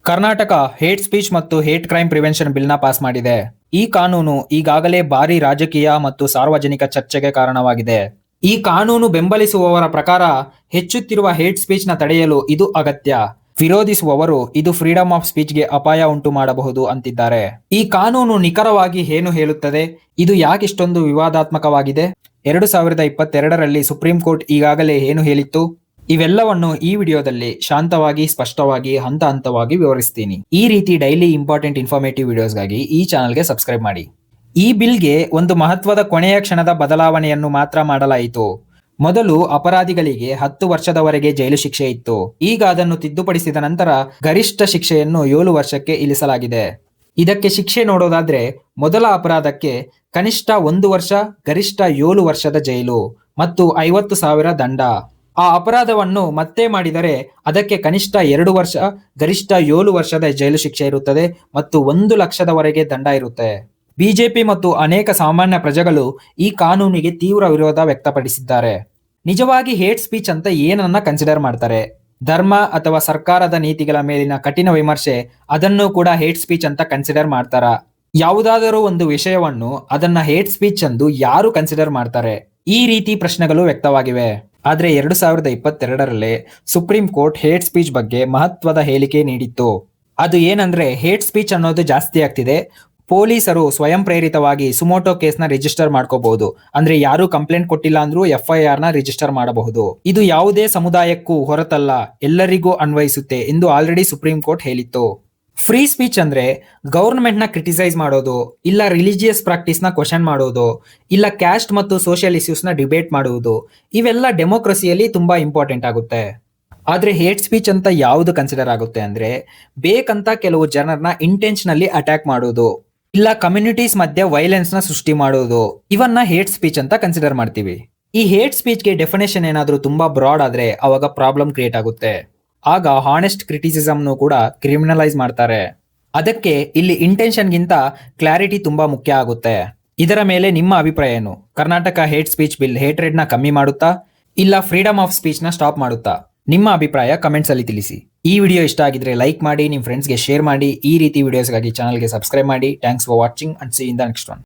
Karnataka hate speech ಮತ್ತು hate crime prevention ಬಿಲ್ನ pass ಮಾಡಿದೆ. ಈ ಕಾನೂನು ಈಗಾಗಲೇ ಭಾರಿ ರಾಜಕೀಯ ಮತ್ತು ಸಾರ್ವಜನಿಕ ಚರ್ಚೆಗೆ ಕಾರಣವಾಗಿದೆ. ಈ ಕಾನೂನು ಬೆಂಬಲಿಸುವವರ ಪ್ರಕಾರ ಹೆಚ್ಚುತ್ತಿರುವ ಹೇಟ್ ಸ್ಪೀಚ್ ನ ತಡೆಯಲು ಇದು ಅಗತ್ಯ. ವಿರೋಧಿಸುವವರು ಇದು ಫ್ರೀಡಮ್ ಆಫ್ ಸ್ಪೀಚ್ಗೆ ಅಪಾಯ ಉಂಟು ಮಾಡಬಹುದು ಅಂತಿದ್ದಾರೆ. ಈ ಕಾನೂನು ನಿಖರವಾಗಿ ಏನು ಹೇಳುತ್ತದೆ? ಇದು ಯಾಕಿಷ್ಟೊಂದು ವಿವಾದಾತ್ಮಕವಾಗಿದೆ? 2022ರಲ್ಲಿ ಸುಪ್ರೀಂ ಕೋರ್ಟ್ ಈಗಾಗಲೇ ಏನು ಹೇಳಿತ್ತು? ಇವೆಲ್ಲವನ್ನು ಈ ವಿಡಿಯೋದಲ್ಲಿ ಶಾಂತವಾಗಿ, ಸ್ಪಷ್ಟವಾಗಿ, ಹಂತ ಹಂತವಾಗಿ ವಿವರಿಸ್ತೀನಿ. ಈ ರೀತಿ ಡೈಲಿ ಇಂಪಾರ್ಟೆಂಟ್ ಇನ್ಫಾರ್ಮೇಟಿವ್ ವಿಡಿಯೋಸ್ಗಾಗಿ ಈ ಚಾನಲ್ಗೆ ಸಬ್ಸ್ಕ್ರೈಬ್ ಮಾಡಿ. ಈ ಬಿಲ್ಗೆ ಒಂದು ಮಹತ್ವದ ಕೊನೆಯ ಕ್ಷಣದ ಬದಲಾವಣೆಯನ್ನು ಮಾತ್ರ ಮಾಡಲಾಯಿತು. ಮೊದಲು ಅಪರಾಧಿಗಳಿಗೆ 10 ವರ್ಷದವರೆಗೆ ಜೈಲು ಶಿಕ್ಷೆ ಇತ್ತು. ಈಗ ಅದನ್ನು ತಿದ್ದುಪಡಿಸಿದ ನಂತರ ಗರಿಷ್ಠ ಶಿಕ್ಷೆಯನ್ನು 7 ವರ್ಷಕ್ಕೆ ಇಳಿಸಲಾಗಿದೆ. ಇದಕ್ಕೆ ಶಿಕ್ಷೆ ನೋಡೋದಾದ್ರೆ ಮೊದಲ ಅಪರಾಧಕ್ಕೆ ಕನಿಷ್ಠ 1 ವರ್ಷ, ಗರಿಷ್ಠ 7 ವರ್ಷದ ಜೈಲು ಮತ್ತು 50,000 ದಂಡ. ಆ ಅಪರಾಧವನ್ನು ಮತ್ತೆ ಮಾಡಿದರೆ ಅದಕ್ಕೆ ಕನಿಷ್ಠ 2 ವರ್ಷ, ಗರಿಷ್ಠ 7 ವರ್ಷದ ಜೈಲು ಶಿಕ್ಷೆ ಇರುತ್ತದೆ ಮತ್ತು 1 ಲಕ್ಷದವರೆಗೆ ದಂಡ ಇರುತ್ತೆ. ಬಿಜೆಪಿ ಮತ್ತು ಅನೇಕ ಸಾಮಾನ್ಯ ಪ್ರಜೆಗಳು ಈ ಕಾನೂನಿಗೆ ತೀವ್ರ ವಿರೋಧ ವ್ಯಕ್ತಪಡಿಸಿದ್ದಾರೆ. ನಿಜವಾಗಿ ಹೇಟ್ ಸ್ಪೀಚ್ ಅಂತ ಏನನ್ನ ಕನ್ಸಿಡರ್ ಮಾಡ್ತಾರೆ? ಧರ್ಮ ಅಥವಾ ಸರ್ಕಾರದ ನೀತಿಗಳ ಮೇಲಿನ ಕಠಿಣ ವಿಮರ್ಶೆ, ಅದನ್ನು ಕೂಡ ಹೇಟ್ ಸ್ಪೀಚ್ ಅಂತ ಕನ್ಸಿಡರ್ ಮಾಡ್ತಾರ? ಯಾವುದಾದರೂ ಒಂದು ವಿಷಯವನ್ನು ಅದನ್ನ ಹೇಟ್ ಸ್ಪೀಚ್ ಎಂದು ಯಾರು ಕನ್ಸಿಡರ್ ಮಾಡ್ತಾರೆ? ಈ ರೀತಿ ಪ್ರಶ್ನೆಗಳು ವ್ಯಕ್ತವಾಗಿವೆ. ಆದ್ರೆ 2022ರಲ್ಲಿ ಸುಪ್ರೀಂ ಕೋರ್ಟ್ ಹೇಟ್ ಸ್ಪೀಚ್ ಬಗ್ಗೆ ಮಹತ್ವದ ಹೇಳಿಕೆ ನೀಡಿತ್ತು. ಅದು ಏನಂದ್ರೆ, ಹೇಟ್ ಸ್ಪೀಚ್ ಅನ್ನೋದು ಜಾಸ್ತಿ ಆಗ್ತಿದೆ. ಪೊಲೀಸರು ಸ್ವಯಂ ಪ್ರೇರಿತವಾಗಿ ಸುಮೋಟೋ ಕೇಸ್ನ ರಿಜಿಸ್ಟರ್ ಮಾಡ್ಕೋಬಹುದು. ಅಂದ್ರೆ ಯಾರು ಕಂಪ್ಲೇಂಟ್ ಕೊಟ್ಟಿಲ್ಲ ಅಂದ್ರೂ FIR ನ ರಿಜಿಸ್ಟರ್ ಮಾಡಬಹುದು. ಇದು ಯಾವುದೇ ಸಮುದಾಯಕ್ಕೂ ಹೊರತಲ್ಲ, ಎಲ್ಲರಿಗೂ ಅನ್ವಯಿಸುತ್ತೆ ಎಂದು ಆಲ್ರೆಡಿ ಸುಪ್ರೀಂ ಕೋರ್ಟ್ ಹೇಳಿತ್ತು. ಫ್ರೀ ಸ್ಪೀಚ್ ಅಂದ್ರೆ ಗವರ್ಮೆಂಟ್ ನ ಕ್ರಿಟಿಸೈಸ್ ಮಾಡೋದು, ಇಲ್ಲ ರಿಲಿಜಿಯಸ್ ಪ್ರಾಕ್ಟೀಸ್ ನ ಕ್ವಶನ್ ಮಾಡೋದು, ಇಲ್ಲ ಕ್ಯಾಸ್ಟ್ ಮತ್ತು ಸೋಷಿಯಲ್ ಇಶ್ಯೂಸ್ ನ ಡಿಬೇಟ್ ಮಾಡುವುದು. ಇವೆಲ್ಲ ಡೆಮೋಕ್ರಸಿಯಲ್ಲಿ ತುಂಬಾ ಇಂಪಾರ್ಟೆಂಟ್ ಆಗುತ್ತೆ. ಆದ್ರೆ ಹೇಟ್ ಸ್ಪೀಚ್ ಅಂತ ಯಾವುದು ಕನ್ಸಿಡರ್ ಆಗುತ್ತೆ ಅಂದ್ರೆ, ಬೇಕಂತ ಕೆಲವು ಜನರನ್ನ ಇಂಟೆನ್ಷನಲಿ ಅಟ್ಯಾಕ್ ಮಾಡೋದು, ಇಲ್ಲ ಕಮ್ಯುನಿಟೀಸ್ ಮಧ್ಯೆ ವೈಲೆನ್ಸ್ ನ ಸೃಷ್ಟಿ ಮಾಡೋದು. ಇವನ್ನ ಹೇಟ್ ಸ್ಪೀಚ್ ಅಂತ ಕನ್ಸಿಡರ್ ಮಾಡ್ತೀವಿ. ಈ ಹೇಟ್ ಸ್ಪೀಚ್ಗೆ ಡೆಫಿನೇಷನ್ ಏನಾದ್ರೂ ತುಂಬಾ ಬ್ರಾಡ್ ಆದ್ರೆ ಅವಾಗ ಪ್ರಾಬ್ಲಮ್ ಕ್ರಿಯೇಟ್ ಆಗುತ್ತೆ. ಆಗ ಹಾನೆಸ್ಟ್ ಕ್ರಿಟಿಸಿಸಮ್ನು ಕೂಡ ಕ್ರಿಮಿನಲೈಸ್ ಮಾಡ್ತಾರೆ. ಅದಕ್ಕೆ ಇಲ್ಲಿ ಇಂಟೆನ್ಷನ್ಗಿಂತ ಕ್ಲಾರಿಟಿ ತುಂಬಾ ಮುಖ್ಯ ಆಗುತ್ತೆ. ಇದರ ಮೇಲೆ ನಿಮ್ಮ ಅಭಿಪ್ರಾಯ ಏನು? Karnataka hate speech bill hatred ನ ಕಮ್ಮಿ ಮಾಡುತ್ತಾ, ಇಲ್ಲ ಫ್ರೀಡಮ್ ಆಫ್ ಸ್ಪೀಚ್ ನ ಸ್ಟಾಪ್ ಮಾಡುತ್ತಾ? ನಿಮ್ಮ ಅಭಿಪ್ರಾಯ ಕಮೆಂಟ್ಸ್ ಅಲ್ಲಿ ತಿಳಿಸಿ. ಈ ವಿಡಿಯೋ ಇಷ್ಟ ಆಗಿದ್ರೆ ಲೈಕ್ ಮಾಡಿ, ನಿಮ್ಮ ಫ್ರೆಂಡ್ಸ್ಗೆ ಶೇರ್ ಮಾಡಿ. ಈ ರೀತಿ ವಿಡಿಯೋಸ್ಗಾಗಿ ಚಾನಲ್ಗೆ ಸಬ್ಸ್ಕ್ರೈಬ್ ಮಾಡಿ. Thanks for watching and C in the next one.